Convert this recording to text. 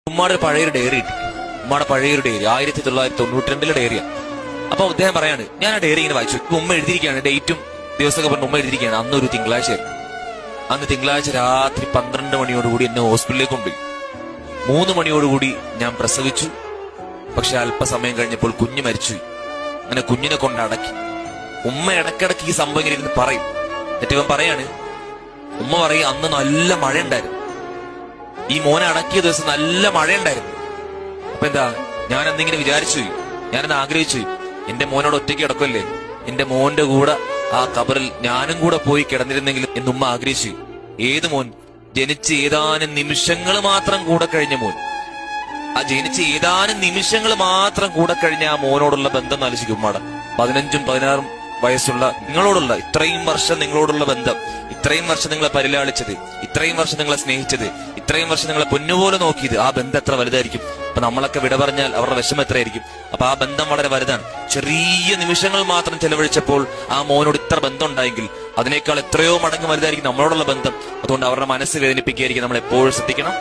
ഉമ്മയുടെ പഴയൊരു ഡയറി കിട്ടി. ഉമ്മയുടെ പഴയൊരു ഡയറി 1992 ഡയറിയാ. അപ്പൊ അദ്ദേഹം പറയാണ്, ഞാൻ ആ ഡയറി ഇങ്ങനെ വായിച്ചു. ഉമ്മ എഴുതിയിരിക്കുകയാണ്, ഡേറ്റും ദിവസമൊക്കെ പറഞ്ഞ് ഉമ്മ എഴുതിയിരിക്കുകയാണ്. അന്നൊരു തിങ്കളാഴ്ചയായിരുന്നു. അന്ന് തിങ്കളാഴ്ച രാത്രി 12 മണിയോടുകൂടി എന്നെ ഹോസ്പിറ്റലിലേക്ക് കൊണ്ടുപോയി. 3 മണിയോടുകൂടി ഞാൻ പ്രസവിച്ചു. പക്ഷെ അല്പസമയം കഴിഞ്ഞപ്പോൾ കുഞ്ഞ് മരിച്ചുപോയി. അങ്ങനെ കുഞ്ഞിനെ കൊണ്ട് അടക്കി. ഉമ്മ ഇടക്കിടക്ക് ഈ സംഭവം ഇങ്ങനെ ഇരുന്ന് പറയും. എന്നിട്ട് ഇവൻ പറയാണ്, ഉമ്മ പറയും, അന്ന് നല്ല മഴ ഉണ്ടായിരുന്നു, ഈ മോനെ അടക്കിയ ദിവസം നല്ല മഴയുണ്ടായിരുന്നു. അപ്പൊ എന്താ, ഞാൻ എന്തെങ്കിലും വിചാരിച്ചു, ഞാനെന്ന് ആഗ്രഹിച്ചു, എന്റെ മോനോട് ഒറ്റയ്ക്ക് കിടക്കല്ലേ, എന്റെ മോന്റെ കൂടെ ആ കബറിൽ ഞാനും കൂടെ പോയി കിടന്നിരുന്നെങ്കിൽ എന്നുമ്മ ആഗ്രഹിച്ചു. ഏത് മോൻ? ജനിച്ച് ഏതാനും നിമിഷങ്ങൾ മാത്രം കൂടെ കഴിഞ്ഞ മോൻ. ആ ജനിച്ച് ഏതാനും നിമിഷങ്ങൾ മാത്രം കൂടെ കഴിഞ്ഞ ആ മോനോടുള്ള ബന്ധം ആലോചിക്കും ഉമ്മയുടെ. 15ഉം 16ഉം വയസ്സുള്ള നിങ്ങളോടുള്ള ഇത്രയും വർഷം നിങ്ങളോടുള്ള ബന്ധം, ഇത്രയും വർഷം നിങ്ങളെ പരിലാളിച്ചത്, ഇത്രയും വർഷം നിങ്ങളെ സ്നേഹിച്ചത്, ഇത്രയും വർഷം നിങ്ങളെ പൊന്നുപോലെ നോക്കിയത്, ആ ബന്ധം എത്ര വലുതായിരിക്കും. അപ്പൊ നമ്മളൊക്കെ വിട പറഞ്ഞാൽ അവരുടെ വിഷമം എത്രയായിരിക്കും. അപ്പൊ ആ ബന്ധം വളരെ വലുതാണ്. ചെറിയ നിമിഷങ്ങൾ മാത്രം ചെലവഴിച്ചപ്പോൾ ആ മോനോട് ഇത്ര ബന്ധം ഉണ്ടായെങ്കിൽ അതിനേക്കാൾ എത്രയോ മടങ്ങ് വലുതായിരിക്കും നമ്മളോടുള്ള ബന്ധം. അതുകൊണ്ട് അവരുടെ മനസ്സ് വേദനിപ്പിക്കുകയായിരിക്കും. നമ്മൾ എപ്പോഴും ശ്രദ്ധിക്കണം.